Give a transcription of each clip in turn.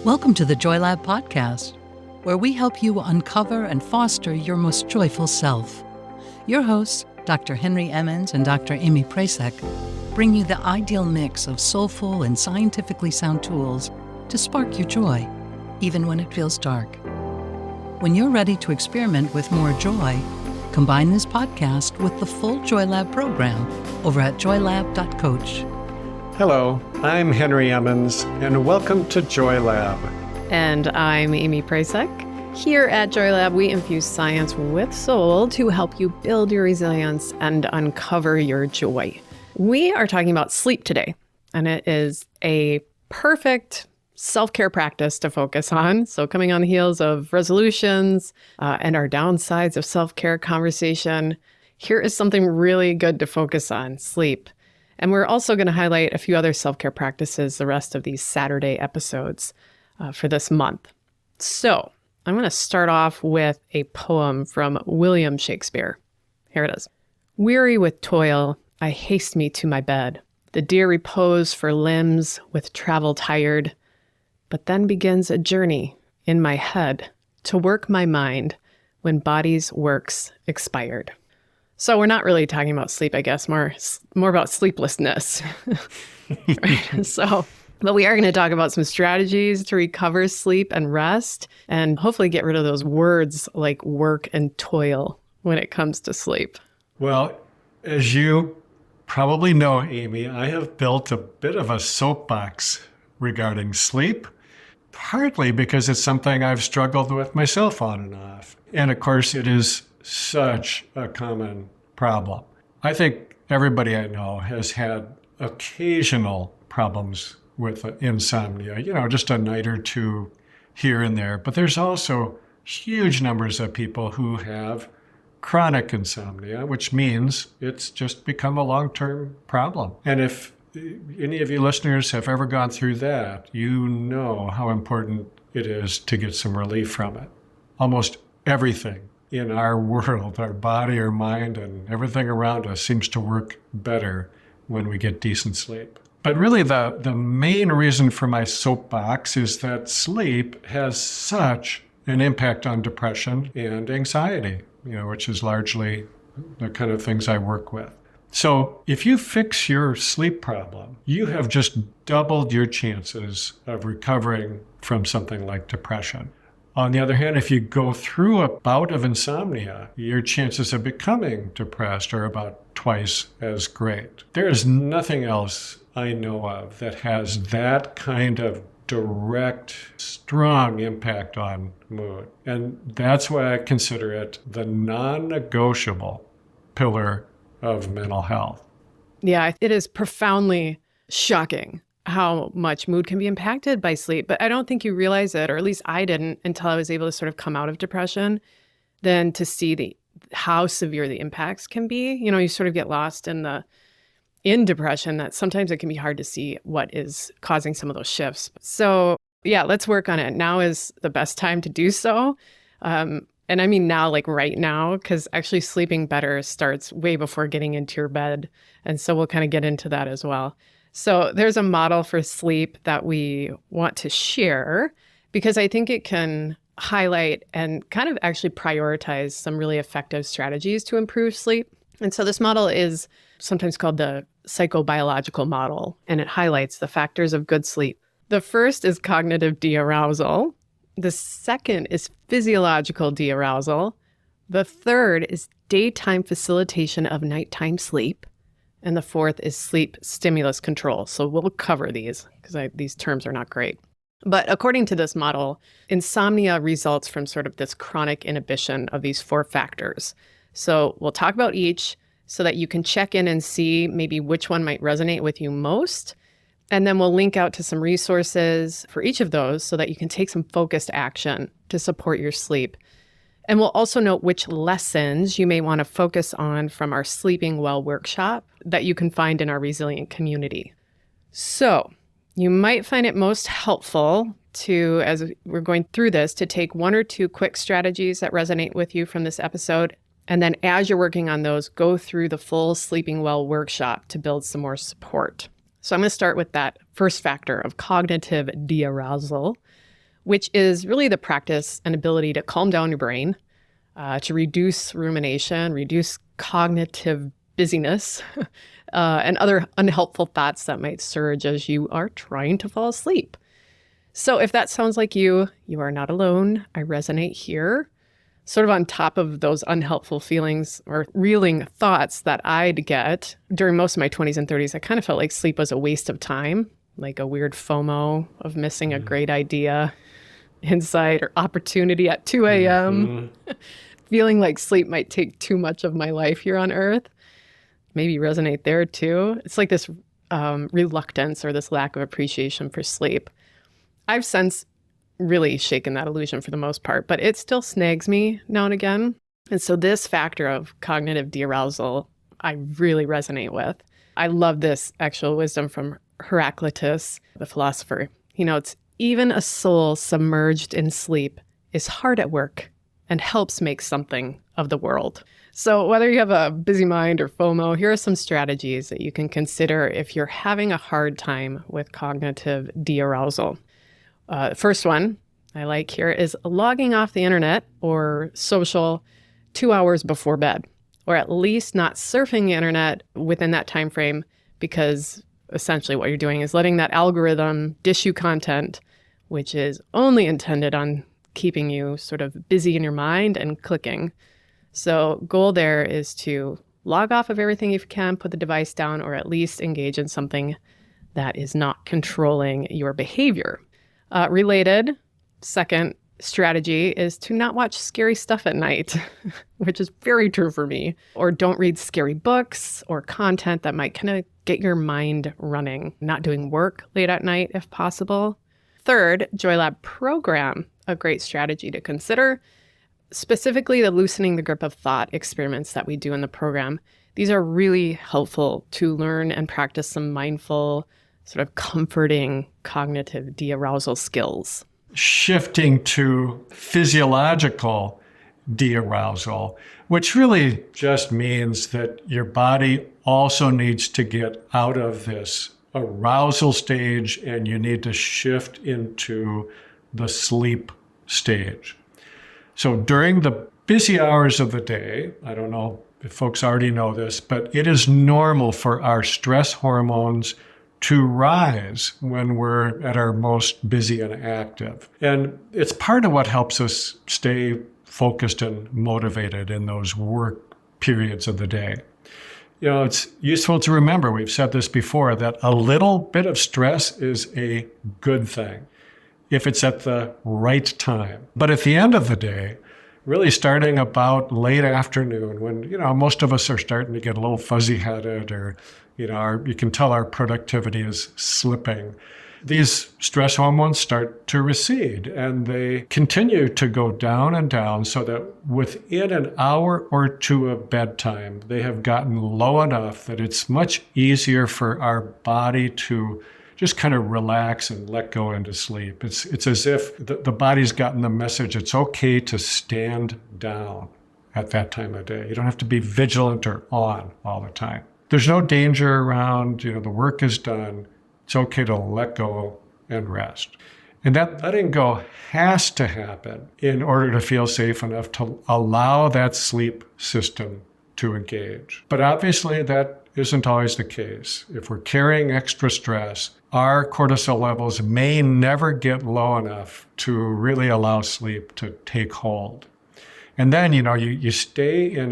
Welcome to the Joy Lab podcast, where we help you uncover and foster your most joyful self. Your hosts, Dr. Henry Emmons and Dr. Amy Prasek, bring you the ideal mix of soulful and scientifically sound tools to spark your joy, even when it feels dark. When you're ready to experiment with more joy, combine this podcast with the full Joy Lab program over at joylab.coach. Hello, I'm Henry Emmons, and welcome to Joy Lab. And I'm Amy Prasek. Here at Joy Lab, we infuse science with soul to help you build your resilience and uncover your joy. We are talking about sleep today, and it is a perfect self-care practice to focus on. So coming on the heels of resolutions and our downsides of self-care conversation, here is something really good to focus on: sleep. And we're also going to highlight a few other self-care practices the rest of these Saturday episodes for this month. So I'm going to start off with a poem from William Shakespeare. Here it is. Weary with toil, I haste me to my bed. The dear repose for limbs with travel tired. But then begins a journey in my head to work my mind when body's works expired. So we're not really talking about sleep, I guess, more about sleeplessness. Right? But we are going to talk about some strategies to recover sleep and rest, and hopefully get rid of those words like work and toil when it comes to sleep. Well, as you probably know, Amy, I have built a bit of a soapbox regarding sleep, partly because it's something I've struggled with myself on and off. And of course, it is such a common problem. I think everybody I know has had occasional problems with insomnia, just a night or two here and there. But there's also huge numbers of people who have chronic insomnia, which means it's just become a long-term problem. And if any of you listeners have ever gone through that, you know how important it is to get some relief from it. Almost everything in our world, our body, our mind, and everything around us seems to work better when we get decent sleep. But really the main reason for my soapbox is that sleep has such an impact on depression and anxiety, which is largely the kind of things I work with. So if you fix your sleep problem, you have just doubled your chances of recovering from something like depression. On the other hand, if you go through a bout of insomnia, your chances of becoming depressed are about twice as great. There is nothing else I know of that has that kind of direct, strong impact on mood. And that's why I consider it the non-negotiable pillar of mental health. Yeah, it is profoundly shocking how much mood can be impacted by sleep. But I don't think you realize it, or at least I didn't until I was able to sort of come out of depression, then to see how severe the impacts can be. You sort of get lost in depression, that sometimes it can be hard to see what is causing some of those shifts. So yeah, let's work on it. Now is the best time to do so. And I mean now, like right now, because actually sleeping better starts way before getting into your bed. And so we'll kind of get into that as well. So there's a model for sleep that we want to share because I think it can highlight and kind of actually prioritize some really effective strategies to improve sleep. And so this model is sometimes called the Psychobiological model, and it highlights the factors of good sleep. The first is cognitive de-arousal. The second is physiological de-arousal. The third is daytime facilitation of nighttime sleep. And the fourth is sleep stimulus control. So we'll cover these because these terms are not great. But according to this model, insomnia results from sort of this chronic inhibition of these four factors. So we'll talk about each so that you can check in and see maybe which one might resonate with you most. And then we'll link out to some resources for each of those so that you can take some focused action to support your sleep. And we'll also note which lessons you may want to focus on from our Sleeping Well workshop that you can find in our resilient community. So you might find it most helpful to, as we're going through this, to take one or two quick strategies that resonate with you from this episode. And then as you're working on those, go through the full Sleeping Well workshop to build some more support. So I'm going to start with that first factor of cognitive de-arousal. which is really the practice and ability to calm down your brain, to reduce rumination, reduce cognitive busyness, and other unhelpful thoughts that might surge as you are trying to fall asleep. So if that sounds like you are not alone. I resonate here. Sort of on top of those unhelpful feelings or reeling thoughts that I'd get during most of my 20s and 30s, I kind of felt like sleep was a waste of time, like a weird FOMO of missing a great idea, insight, or opportunity at 2 a.m., feeling like sleep might take too much of my life here on Earth. Maybe resonate there too. It's like this reluctance or this lack of appreciation for sleep. I've since really shaken that illusion for the most part, but it still snags me now and again. And so this factor of cognitive de-arousal, I really resonate with. I love this actual wisdom from Heraclitus, the philosopher. He notes, even a soul submerged in sleep is hard at work and helps make something of the world. So whether you have a busy mind or FOMO, here are some strategies that you can consider if you're having a hard time with cognitive de-arousal. First one I like here is logging off the internet or social 2 hours before bed, or at least not surfing the internet within that time frame, because essentially what you're doing is letting that algorithm dish you content, which is only intended on keeping you sort of busy in your mind and clicking. So goal there is to log off of everything if you can, put the device down, or at least engage in something that is not controlling your behavior. Related, second strategy is to not watch scary stuff at night, which is very true for me. Or don't read scary books or content that might kind of get your mind running. Not doing work late at night if possible. Third, JoyLab program, a great strategy to consider. Specifically, the loosening the grip of thought experiments that we do in the program. These are really helpful to learn and practice some mindful, sort of comforting cognitive de-arousal skills. Shifting to physiological de-arousal, which really just means that your body also needs to get out of this arousal stage and you need to shift into the sleep stage. So during the busy hours of the day, I don't know if folks already know this, but it is normal for our stress hormones to rise when we're at our most busy and active. And it's part of what helps us stay focused and motivated in those work periods of the day. You know, it's useful to remember, we've said this before, that a little bit of stress is a good thing if it's at the right time. But at the end of the day, really starting about late afternoon when, most of us are starting to get a little fuzzy-headed or, you can tell our productivity is slipping. These stress hormones start to recede and they continue to go down and down so that within an hour or two of bedtime, they have gotten low enough that it's much easier for our body to just kind of relax and let go into sleep. It's as if the body's gotten the message it's okay to stand down at that time of day. You don't have to be vigilant or on all the time. There's no danger around, the work is done. It's okay to let go and rest. And that letting go has to happen in order to feel safe enough to allow that sleep system to engage. But obviously that isn't always the case. If we're carrying extra stress, our cortisol levels may never get low enough to really allow sleep to take hold. And then, you stay in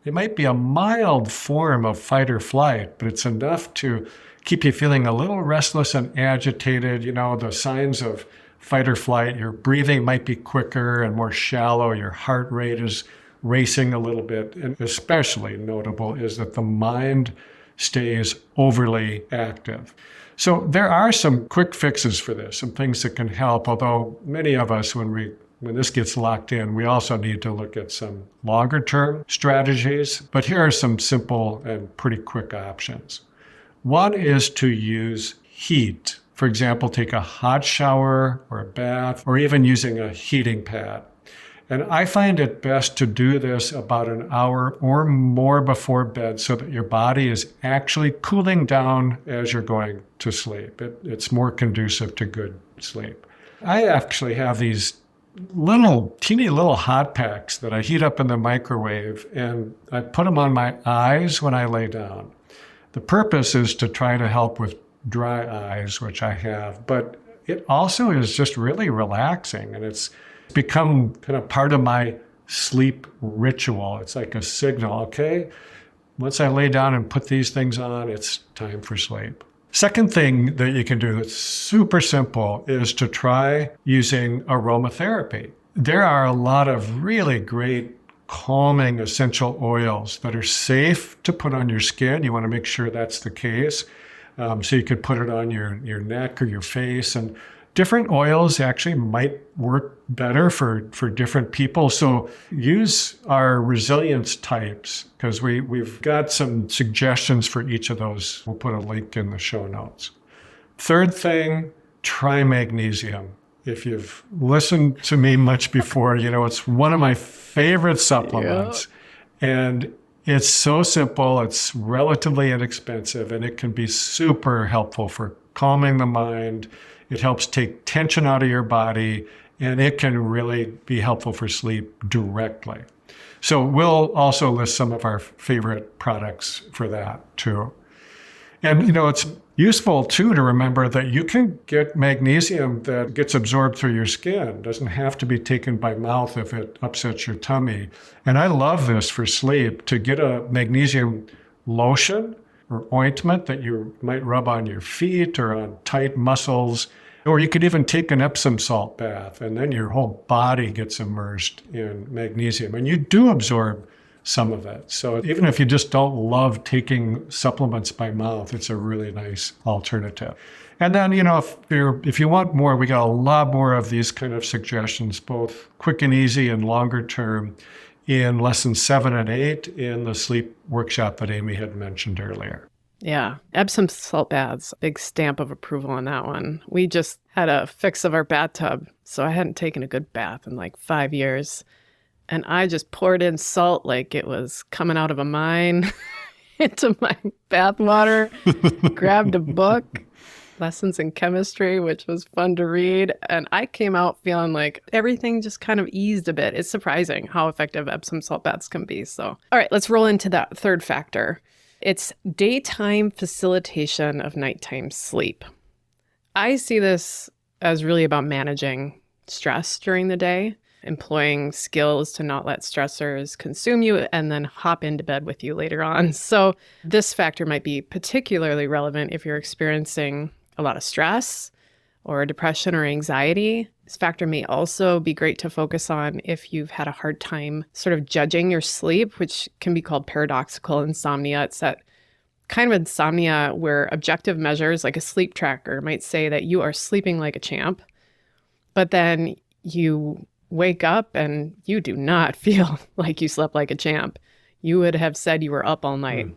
it might be a mild form of fight or flight, but it's enough to keep you feeling a little restless and agitated. The signs of fight or flight, your breathing might be quicker and more shallow, your heart rate is racing a little bit. And especially notable is that the mind stays overly active. So there are some quick fixes for this, some things that can help, although many of us, when this gets locked in, we also need to look at some longer-term strategies. But here are some simple and pretty quick options. One is to use heat. For example, take a hot shower or a bath, or even using a heating pad. And I find it best to do this about an hour or more before bed so that your body is actually cooling down as you're going to sleep. It's more conducive to good sleep. I actually have these little, teeny little hot packs that I heat up in the microwave, and I put them on my eyes when I lay down. The purpose is to try to help with dry eyes, which I have, but it also is just really relaxing, and it's become kind of part of my sleep ritual. It's like a signal, okay? Once I lay down and put these things on, it's time for sleep. Second thing that you can do that's super simple is to try using aromatherapy. There are a lot of really great calming essential oils that are safe to put on your skin. You want to make sure that's the case. So you could put it on your neck or your face. And different oils actually might work better for different people. So use our resilience types, because we've got some suggestions for each of those. We'll put a link in the show notes. Third thing, try magnesium. If you've listened to me much before, you know it's one of my favorite supplements. Yep. And it's so simple, it's relatively inexpensive, and it can be super helpful for calming the mind. It helps take tension out of your body, and it can really be helpful for sleep directly. So we'll also list some of our favorite products for that too. And it's useful too to remember that you can get magnesium that gets absorbed through your skin. It doesn't have to be taken by mouth if it upsets your tummy. And I love this for sleep, to get a magnesium lotion or ointment that you might rub on your feet or on tight muscles. Or you could even take an Epsom salt bath, and then your whole body gets immersed in magnesium. And you do absorb some of it. So even if you just don't love taking supplements by mouth, it's a really nice alternative. And then, if you want more, we got a lot more of these kind of suggestions, both quick and easy and longer term, in lessons 7 and 8 in the sleep workshop that Amy had mentioned earlier. Yeah. Epsom salt baths, big stamp of approval on that one. We just had a fix of our bathtub, so I hadn't taken a good bath in like 5 years. And I just poured in salt like it was coming out of a mine into my bath water, grabbed a book, Lessons in Chemistry, which was fun to read. And I came out feeling like everything just kind of eased a bit. It's surprising how effective Epsom salt baths can be. So, all right, let's roll into that third factor. It's daytime facilitation of nighttime sleep. I see this as really about managing stress during the day, employing skills to not let stressors consume you and then hop into bed with you later on. So this factor might be particularly relevant if you're experiencing a lot of stress or depression or anxiety. This factor may also be great to focus on if you've had a hard time sort of judging your sleep, which can be called paradoxical insomnia. It's that kind of insomnia where objective measures like a sleep tracker might say that you are sleeping like a champ, but then you wake up and you do not feel like you slept like a champ. You would have said you were up all night.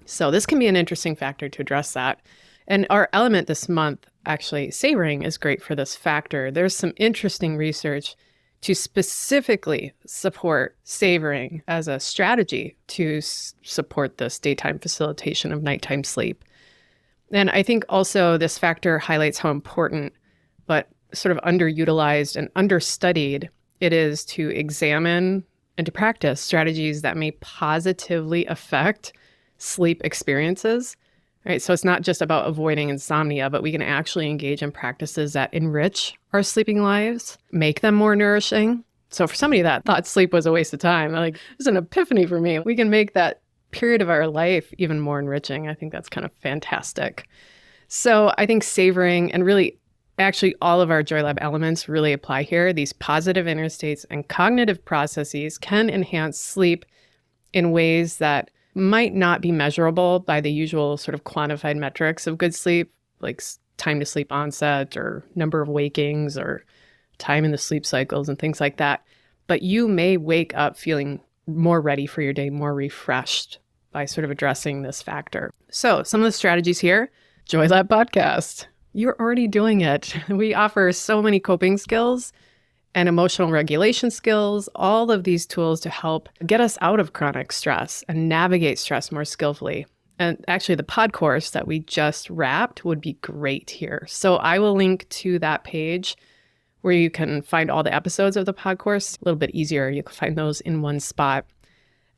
So this can be an interesting factor to address that. And our element this month, actually, savoring is great for this factor. There's some interesting research to specifically support savoring as a strategy to support this daytime facilitation of nighttime sleep. And I think also this factor highlights how important, but sort of underutilized and understudied it is to examine and to practice strategies that may positively affect sleep experiences. Right? So it's not just about avoiding insomnia, but we can actually engage in practices that enrich our sleeping lives, make them more nourishing. So for somebody that thought sleep was a waste of time, like, it's an epiphany for me. We can make that period of our life even more enriching. I think that's kind of fantastic. So I think savoring and really actually all of our JoyLab elements really apply here. These positive inner states and cognitive processes can enhance sleep in ways that might not be measurable by the usual sort of quantified metrics of good sleep, like time to sleep onset or number of wakings or time in the sleep cycles and things like that. But you may wake up feeling more ready for your day, more refreshed by sort of addressing this factor. So some of the strategies here, JoyLab Podcast. You're already doing it. We offer so many coping skills and emotional regulation skills, all of these tools to help get us out of chronic stress and navigate stress more skillfully. And actually, the pod course that we just wrapped would be great here. So I will link to that page where you can find all the episodes of the pod course. A little bit easier. You can find those in one spot.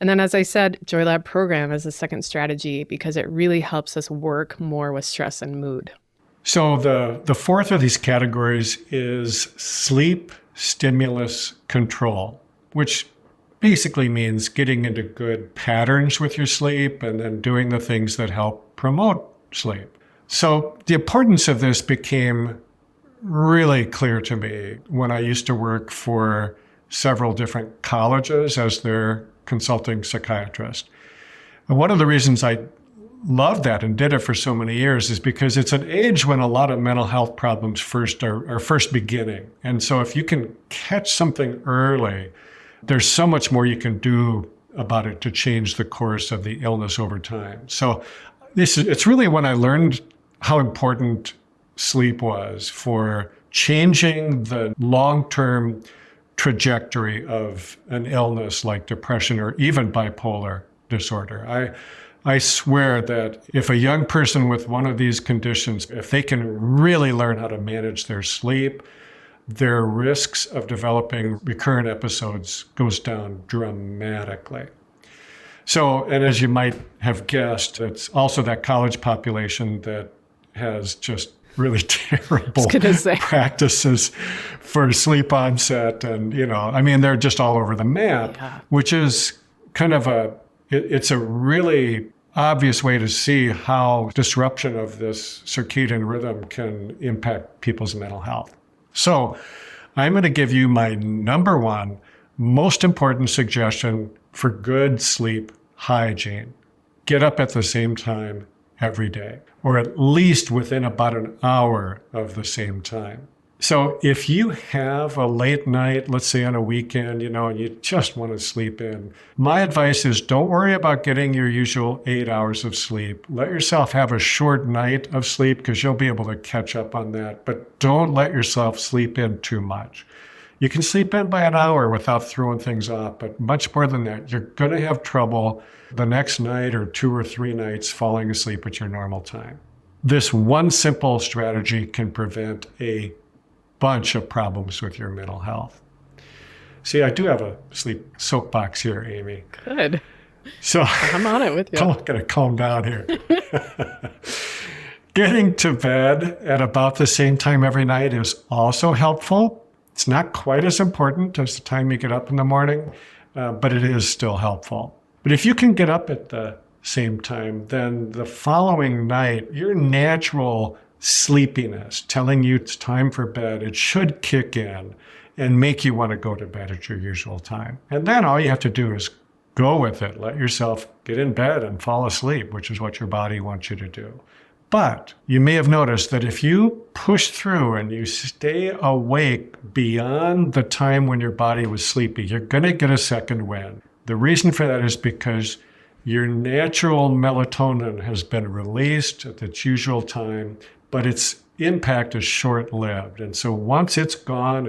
And then, as I said, Joy Lab program is a second strategy because it really helps us work more with stress and mood. So the fourth of these categories is sleep stimulus control, which basically means getting into good patterns with your sleep and then doing the things that help promote sleep. So the importance of this became really clear to me when I used to work for several different colleges as their consulting psychiatrist. And one of the reasons I loved that and did it for so many years is because it's an age when a lot of mental health problems are first beginning. And so if you can catch something early, there's so much more you can do about it to change the course of the illness over time. So it's really when I learned how important sleep was for changing the long-term trajectory of an illness like depression or even bipolar disorder. I swear that if a young person with one of these conditions, if they can really learn how to manage their sleep, their risks of developing recurrent episodes goes down dramatically. So, and as you might have guessed, it's also that college population that has just really terrible practices for sleep onset. And, they're just all over the map, which is kind of it's a really obvious way to see how disruption of this circadian rhythm can impact people's mental health. So I'm going to give you my number one most important suggestion for good sleep hygiene. Get up at the same time every day, or at least within about an hour of the same time. So if you have a late night, let's say on a weekend, and you just want to sleep in, my advice is don't worry about getting your usual 8 hours of sleep. Let yourself have a short night of sleep because you'll be able to catch up on that. But don't let yourself sleep in too much. You can sleep in by an hour without throwing things off, but much more than that, you're going to have trouble the next night or 2 or 3 nights falling asleep at your normal time. This one simple strategy can prevent a bunch of problems with your mental health. See, I do have a sleep soapbox here, Amy. Good. So I'm on it with you. I'm going to calm down here. Getting to bed at about the same time every night is also helpful. It's not quite as important as the time you get up in the morning, but it is still helpful. But if you can get up at the same time, then the following night, your natural sleepiness telling you it's time for bed, it should kick in and make you want to go to bed at your usual time. And then all you have to do is go with it. Let yourself get in bed and fall asleep, which is what your body wants you to do. But you may have noticed that if you push through and you stay awake beyond the time when your body was sleepy, you're going to get a second wind. The reason for that is because your natural melatonin has been released at its usual time, but its impact is short-lived. And so once it's gone,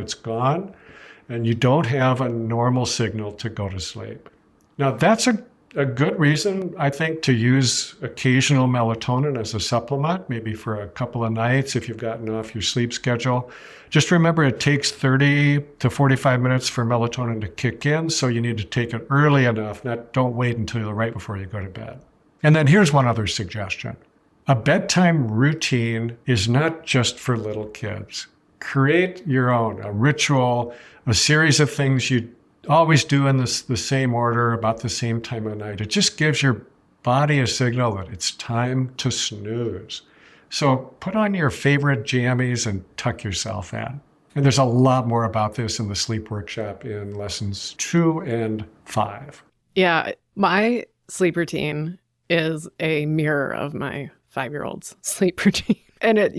and you don't have a normal signal to go to sleep. Now, that's a good reason, I think, to use occasional melatonin as a supplement, maybe for a couple of nights if you've gotten off your sleep schedule. Just remember, it takes 30 to 45 minutes for melatonin to kick in, so you need to take it early enough, don't wait until right before you go to bed. And then here's one other suggestion. A bedtime routine is not just for little kids. Create your own, a ritual, a series of things you always do in the same order, about the same time of night. It just gives your body a signal that it's time to snooze. So put on your favorite jammies and tuck yourself in. And there's a lot more about this in the sleep workshop in lessons 2 and 5. Yeah, my sleep routine is a mirror of my 5-year-old's sleep routine. And it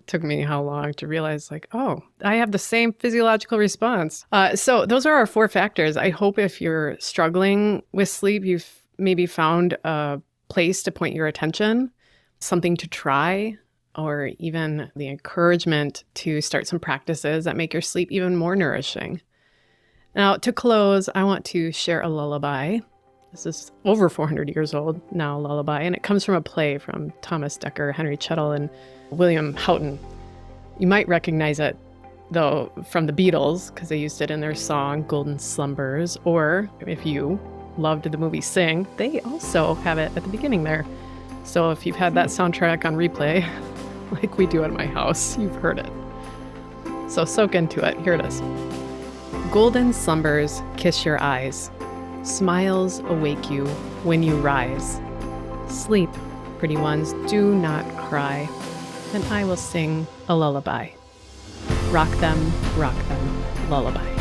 took me how long to realize I have the same physiological response. So those are our 4 factors. I hope if you're struggling with sleep, you've maybe found a place to point your attention, something to try, or even the encouragement to start some practices that make your sleep even more nourishing. Now, to close, I want to share a lullaby. This is over 400 years old now, Lullaby, and it comes from a play from Thomas Dekker, Henry Chettle, and William Houghton. You might recognize it, though, from the Beatles, because they used it in their song Golden Slumbers, or if you loved the movie Sing, they also have it at the beginning there. So if you've had that soundtrack on replay, like we do at my house, you've heard it. So soak into it. Here it is. Golden slumbers kiss your eyes. Smiles awake you when you rise. Sleep, pretty ones, do not cry, and I will sing a lullaby. Rock them, lullaby.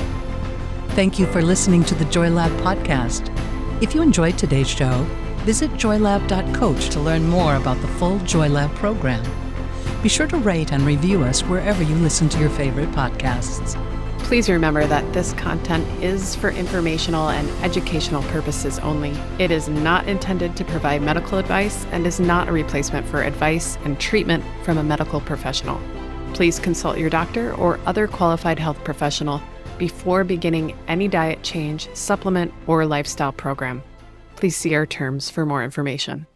Thank you for listening to the Joy Lab podcast. If you enjoyed today's show, visit joylab.coach to learn more about the full Joy Lab program. Be sure to rate and review us wherever you listen to your favorite podcasts. Please remember that this content is for informational and educational purposes only. It is not intended to provide medical advice and is not a replacement for advice and treatment from a medical professional. Please consult your doctor or other qualified health professional before beginning any diet change, supplement, or lifestyle program. Please see our terms for more information.